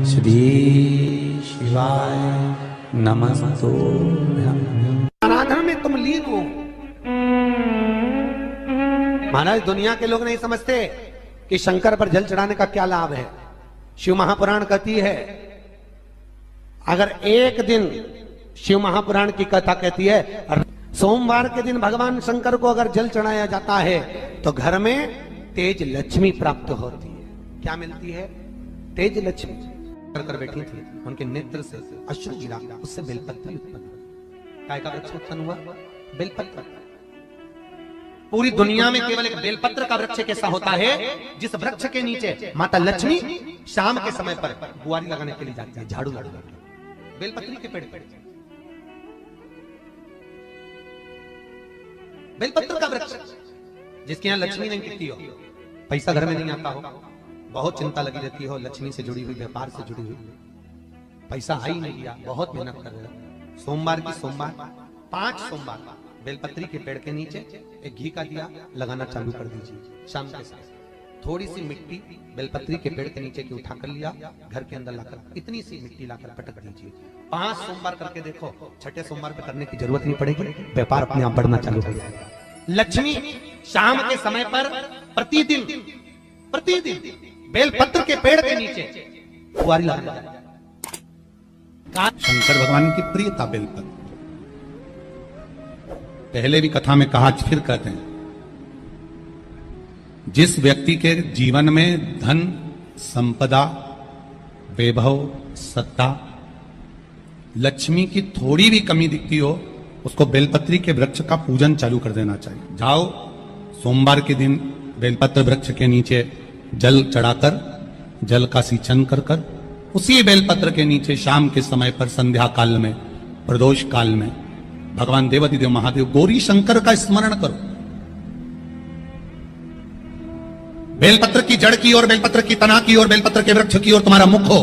श्री शिवाय नमस्तुभ्यं। आराधना में तुम लीन हो। महाराज दुनिया के लोग नहीं समझते कि शंकर पर जल चढ़ाने का क्या लाभ है। शिव महापुराण कहती है, अगर एक दिन शिव महापुराण की कथा कहती है सोमवार के दिन भगवान शंकर को अगर जल चढ़ाया जाता है तो घर में तेज लक्ष्मी प्राप्त होती है। क्या मिलती है? तेज लक्ष्मी। कर बैठी थी, उनके नेत्र से अश्रु गिरा, उससे बेलपत्र उत्पन्न हुआ। काय का वृक्ष उत्पन्न हुआ? बेलपत्र। पूरी दुनिया में केवल एक बेलपत्र का वृक्ष कैसा होता है जिस वृक्ष के नीचे माता लक्ष्मी शाम के समय पर बुआरी लगाने के लिए जाती है, झाड़ू लगाने के लिए। बेलपत्री के पेड़ पर बेलपत्र का वृक्ष, जिसके यहाँ लक्ष्मी नहीं टिकती हो, पैसा घर में नहीं आता हो, बहुत चिंता लगी रहती हो, लक्ष्मी से जुड़ी हुई, व्यापार से जुड़ी हुई, पैसा आ ही नहीं गया, बहुत मेहनत कर रहे हो। सोमवार की सोमवार 5 सोमवार बेलपत्री के पेड़ के नीचे एक घी का दिया लगाना चालू कर दीजिए। शाम के समय थोड़ी सी मिट्टी बेलपत्री के पेड़ के नीचे की उठा कर लिया, घर के अंदर लाकर इतनी सी मिट्टी लाकर पटक दीजिए। 5 सोमवार करके देखो, छठे सोमवार पे करने की जरूरत नहीं पड़ेगी, व्यापार अपने आप बढ़ना चालू हो जाएगा। लक्ष्मी शाम के समय पर प्रतिदिन बेलपत्र के पेड़ के नीचे बुआरी लगाना। शंकर भगवान की प्रियता बेलपत्र। पहले भी कथा में कहा, फिर कहते हैं, जिस व्यक्ति के जीवन में धन, संपदा, वैभव, सत्ता, लक्ष्मी की थोड़ी भी कमी दिखती हो, उसको बेलपत्री के वृक्ष का पूजन चालू कर देना चाहिए। जाओ सोमवार के दिन बेलपत्र वृक्ष के नीचे जल चढ़ाकर, जल का सिंचन कर कर, उसी बेलपत्र के नीचे शाम के समय पर संध्या काल में, प्रदोष काल में भगवान देवाधिदेव महादेव गौरी शंकर का स्मरण करो। बेलपत्र की जड़ की ओर, बेलपत्र की तना की ओर, बेलपत्र के वृक्ष की ओर तुम्हारा मुख हो।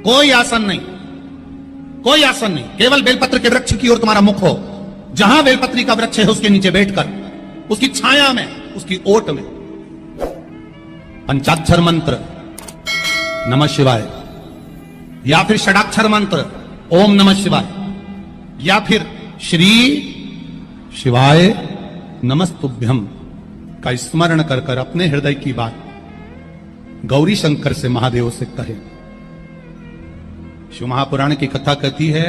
कोई आसन नहीं, कोई आसन नहीं, केवल बेलपत्र के वृक्ष की ओर तुम्हारा मुख हो। जहां बेलपत्री का वृक्ष है उसके नीचे बैठकर, उसकी छाया में, उसकी ओट में पंचाक्षर मंत्र नमः शिवाय, या फिर षडाक्षर मंत्र ओम नमः शिवाय, या फिर श्री शिवाय नमस्तुभ्यम का स्मरण कर कर अपने हृदय की बात गौरी शंकर से, महादेव से कहे। शिव महापुराण की कथा कहती है,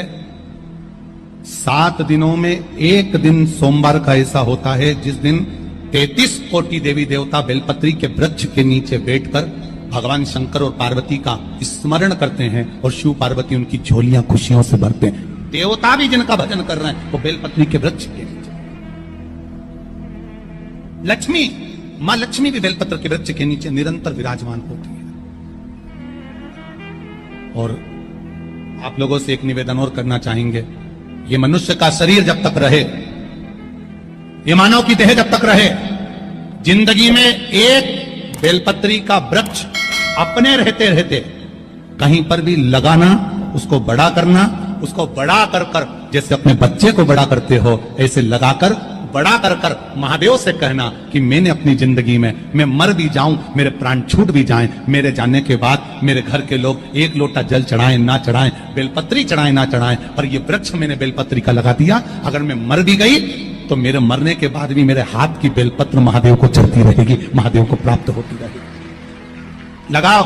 7 दिनों में एक दिन सोमवार का ऐसा होता है जिस दिन 33 कोटि देवी देवता बेलपत्री के वृक्ष के नीचे बैठकर भगवान शंकर और पार्वती का स्मरण करते हैं और शिव पार्वती उनकी झोलियां खुशियों से भरते हैं। देवता भी जिनका भजन कर रहे हैं वो बेलपत्री के वृक्ष के नीचे। लक्ष्मी, मां लक्ष्मी भी बेलपत्र के वृक्ष के नीचे निरंतर विराजमान होती है। और आप लोगों से एक निवेदन और करना चाहेंगे, ये मनुष्य का शरीर जब तक रहे, ये मानव की देह जब तक रहे, जिंदगी में एक बेलपत्री का वृक्ष अपने रहते रहते कहीं पर भी लगाना, उसको बड़ा करना, उसको बड़ा कर कर जैसे अपने बच्चे को बड़ा करते हो ऐसे लगाकर बड़ा कर कर महादेव से कहना कि मैंने अपनी जिंदगी में, मैं मर भी जाऊं, मेरे प्राण छूट भी जाएं, मेरे जाने के बाद मेरे घर के लोग एक लोटा जल चढ़ाएं ना चढ़ाएं, बेलपत्री चढ़ाएं ना चढ़ाएं, पर ये वृक्ष मैंने बेलपत्री का लगा दिया। अगर मैं मर भी गई तो मेरे मरने के बाद भी मेरे हाथ की बेलपत्र महादेव को चढ़ती रहेगी, महादेव को प्राप्त होती रहेगी। लगाओ,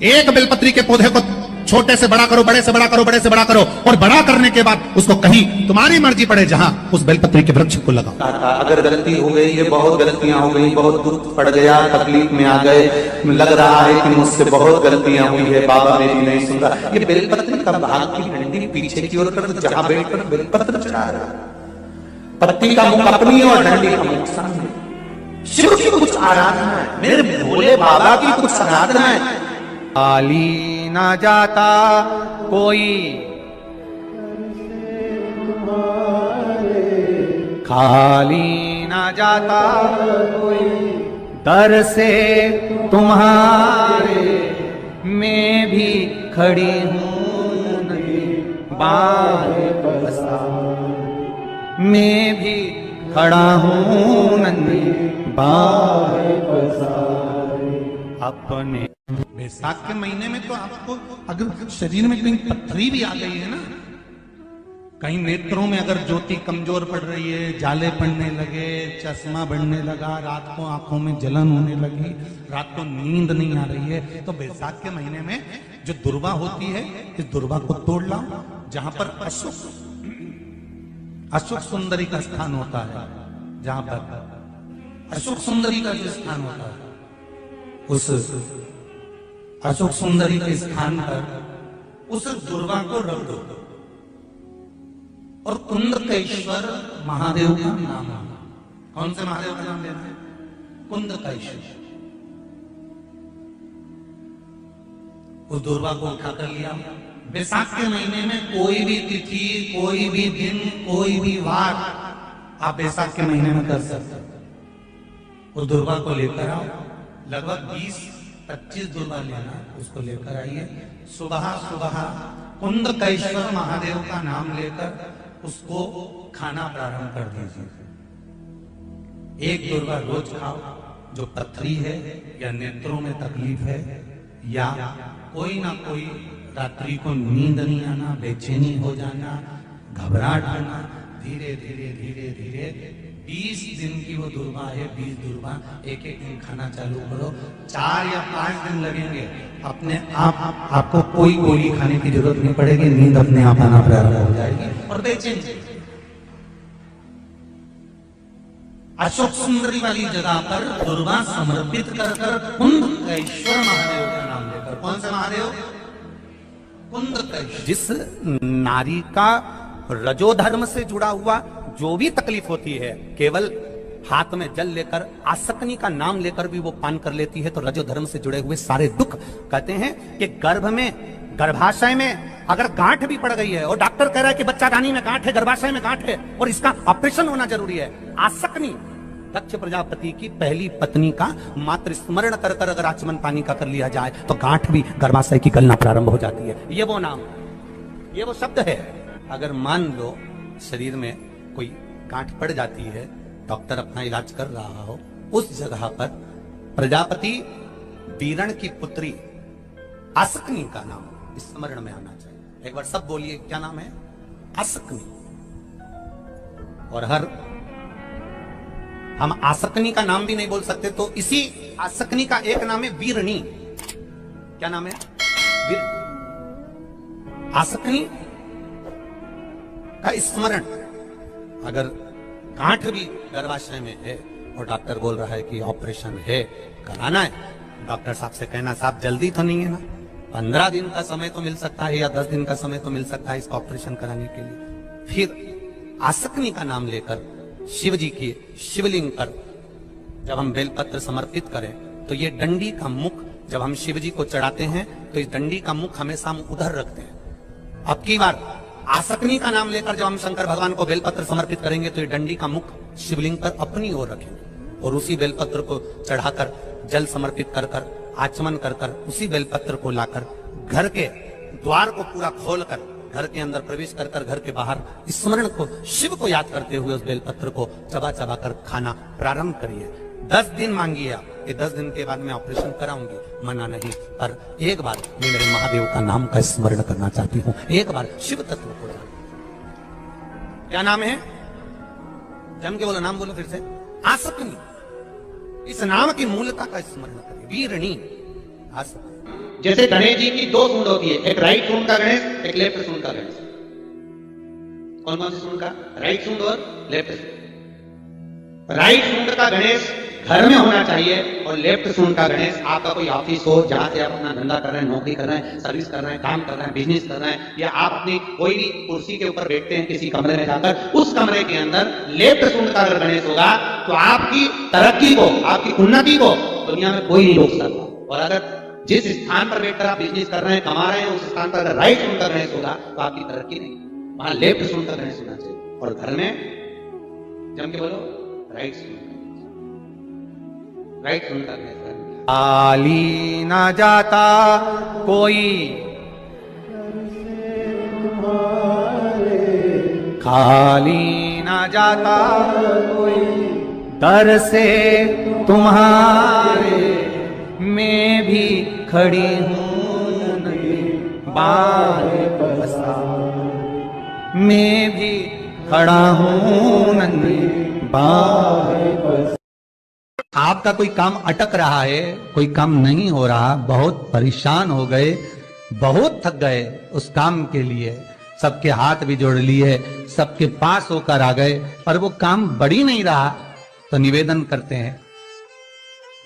एक बेलपत्री के पौधे को छोटे से बड़ा करो, बड़े से बड़ा करो, बड़े से बड़ा करो, और बड़ा करने के बाद उसको कहीं तुम्हारी मर्जी पड़े जहां, उस बेलपत्री के वृक्ष को लगाओ। अगर गलती हो गई, ये बहुत गलतियां हो गई, बहुत दुख पड़ गया, तकलीफ में आ गए, लग रहा है कि मुझसे बहुत गलतियां हुई है, बाबा मेरी नहीं सुन रहा, ये बेलपत्री का भाग की डंडी पीछे की ओर कर, जहां बैठकर बेलपत्र चढ़ा रहा, पत्ती का मुख अपनी और डंडी का मुख सामने। शिव की कुछ आराधना है, मेरे भोले बाबा की कुछ आराधना है। खाली ना जाता कोई, खाली ना जाता कोई, दर से तुम्हारे मैं भी खड़ी हूँ नहीं, बाहें पसार मैं भी खड़ा हूँ नन्ही बाहें पसार। अपने। बैसाख के महीने में तो आपको अगर शरीर में कहीं पथरी भी आ गई है ना, कहीं नेत्रों में अगर ज्योति कमजोर पड़ रही है, जाले पड़ने लगे, चश्मा बढ़ने लगा, रात को आंखों में जलन होने लगी, रात को नींद नहीं आ रही है, तो बैसाख के महीने में जो दुर्वा होती है, इस दुर्वा को तोड़ लाओ। जहां पर अशुक सुंदरी का स्थान होता है, जहां पर अशुक सुंदरी का जो स्थान होता है, उस अशुक सुंदरी के स्थान पर उस दुर्वा को रख दो। और कुंदकेश्वर महादेव का नाम है। कौन से महादेव का नाम लेना है? कुंदकेश्वर। उस दुर्वा को उठाकर लिया। बैसाख के महीने में कोई भी तिथि, कोई भी दिन, कोई भी वार आप बैसाख के महीने में कर सकते हो। उस दुर्वा को लेकर आओ, लगभग 20-25 दुर्वा लेना, उसको लेकर आइए। सुबह सुबह कुंदकेश्वर महादेव का नाम लेकर उसको खाना प्रारंभ कर दीजिए। एक दुर्वा रोज खाओ। जो पथरी है या नेत्रों में तकलीफ है या कोई ना कोई रात्रि को नींद नहीं आना, बेचैनी हो जाना, घबराहट आना, धीरे धीरे धीरे धीरे 20 दिन की वो दुर्वा है, 20 दुर्वा एक एक दिन खाना चालू करो। 4 या 5 दिन लगेंगे, अपने आप आपको कोई गोली खाने की जरूरत नहीं पड़ेगी, नींद अपने आप आना प्रारंभ हो जाएगी और बेचैनी। अशोक सुंदरी वाली जगह पर दुर्वा समर्पित कर कुंदकेश्वर महादेव का नाम लेकर। कौन से महादेव? कुंदकेश्वर। जिस नारी का रजोधर्म से जुड़ा हुआ जो भी तकलीफ होती है, केवल हाथ में जल लेकर आसक्ति का नाम लेकर भी वो पान कर लेती है, तो रजोधर्म से जुड़े हुए सारे दुख, कहते हैं कि गर्भ में, गर्भाशय में अगर गांठ भी पड़ गई है और डॉक्टर कह रहा है कि बच्चादानी में गांठ है, गर्भाशय में गांठ है और इसका ऑपरेशन होना जरूरी है, आसक्ति दक्ष प्रजापति की पहली पत्नी का मात्र स्मरण कर कर अगर आचमन पानी का कर लिया जाए तो गांठ भी गर्भाशय की गलना प्रारंभ हो जाती है। ये वो नाम, ये वो शब्द है। अगर मान लो शरीर में कोई गांठ पड़ जाती है, डॉक्टर अपना इलाज कर रहा हो, उस जगह पर प्रजापति बीरण की पुत्री आसक्ति का नाम स्मरण में आना चाहिए। एक बार सब बोलिए, क्या नाम है? आसक्ति। और हम आसक्ति का नाम भी नहीं बोल सकते, तो इसी आसक्ति का एक नाम है वीरणी। क्या नाम है? आसक्ति का स्मरण। अगर गांठ भी गर्भाशय में है और डॉक्टर बोल रहा है कि ऑपरेशन है, कराना है, डॉक्टर साहब से कहना, साहब जल्दी तो नहीं है ना, 15 दिन का समय तो मिल सकता है या 10 दिन का समय तो मिल सकता है इसका ऑपरेशन कराने के लिए। फिर आसक्ति का नाम लेकर शिव जी की शिवलिंग पर जब हम बेलपत्र समर्पित करें तो ये डंडी का मुख जब हम शिव जी को चढ़ाते हैं तो इस डंडी का मुख हमेशा हम उधर रखते हैं। अब की बार आसक्ति का नाम लेकर जब हम शंकर भगवान को बेलपत्र समर्पित करेंगे तो ये डंडी का मुख शिवलिंग पर अपनी ओर रखेंगे और उसी बेलपत्र को चढ़ाकर जल समर्पित कर कर आचमन कर कर उसी बेलपत्र को लाकर घर के द्वार को पूरा खोलकर घर के अंदर प्रवेश कर कर घर के बाहर स्मरण को, शिव को याद करते हुए उस बेलपत्र को चबा चबा कर खाना प्रारंभ करिए। 10 दिन मांगिए आप, ये 10 दिन के बाद मैं ऑपरेशन कराऊंगी, मना नहीं, पर एक बार मैं मेरे महादेव का नाम का स्मरण करना चाहती हूँ, एक बार शिव तत्व को जान। क्या नाम है? जम के बोलो, नाम बोलो फिर से। आसक्ति। इस नाम की मूलता का स्मरण करिए। वीरणी आसक्ति। जैसे गणेश जी की 2 सूंड होती है, एक राइट सूंड का गणेश, एक लेफ्ट सूंड का गणेश। कौन कौन सी सूंड का? राइट सूंड और लेफ्ट सूंड। राइट सूंड का गणेश घर में होना चाहिए और लेफ्ट सूंड का गणेश आपका कोई ऑफिस हो, जहां से आप अपना धंधा कर रहे हैं, नौकरी कर रहे हैं, सर्विस कर रहे हैं, काम कर रहे हैं, बिजनेस कर रहे हैं, या आप अपनी कोई भी कुर्सी के ऊपर बैठते हैं किसी कमरे में जाकर, उस कमरे के अंदर लेफ्ट सूंड का अगर गणेश होगा तो आपकी तरक्की को, आपकी उन्नति को दुनिया में कोई नहीं रोक सकता। और अगर जिस स्थान पर बैठकर आप बिजनेस कर रहे हैं, कमा रहे हैं, उस स्थान पर अगर राइट सूंड का गणेश होगा तो आपकी तरक्की नहीं, वहां लेफ्ट सूंड का गणेश होना चाहिए। और घर में जम के बोलो, राइट सूंड, राइट सूंड का गणेश। खाली ना जाता कोई, खाली ना जाता कोई, दर से तुम्हारे मैं भी खड़ी हूँ नंगे बाएं पसार, मैं भी खड़ा हूँ नंगे बाएं। आपका कोई काम अटक रहा है, कोई काम नहीं हो रहा, बहुत परेशान हो गए, बहुत थक गए उस काम के लिए, सबके हाथ भी जोड़ लिए, सबके पास होकर आ गए, पर वो काम बढ़ ही नहीं रहा, तो निवेदन करते हैं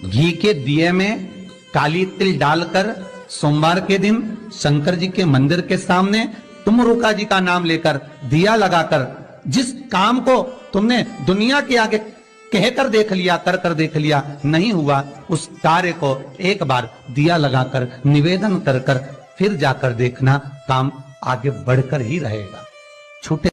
घी के दिए में काली तिल डालकर सोमवार के दिन शंकर जी के मंदिर के सामने तुम रुका जी का नाम लेकर दिया लगाकर, जिस काम को तुमने दुनिया के आगे कहकर देख लिया, कर देख लिया, नहीं हुआ, उस कार्य को एक बार दिया लगाकर निवेदन कर फिर जाकर देखना, काम आगे बढ़कर ही रहेगा। छूटे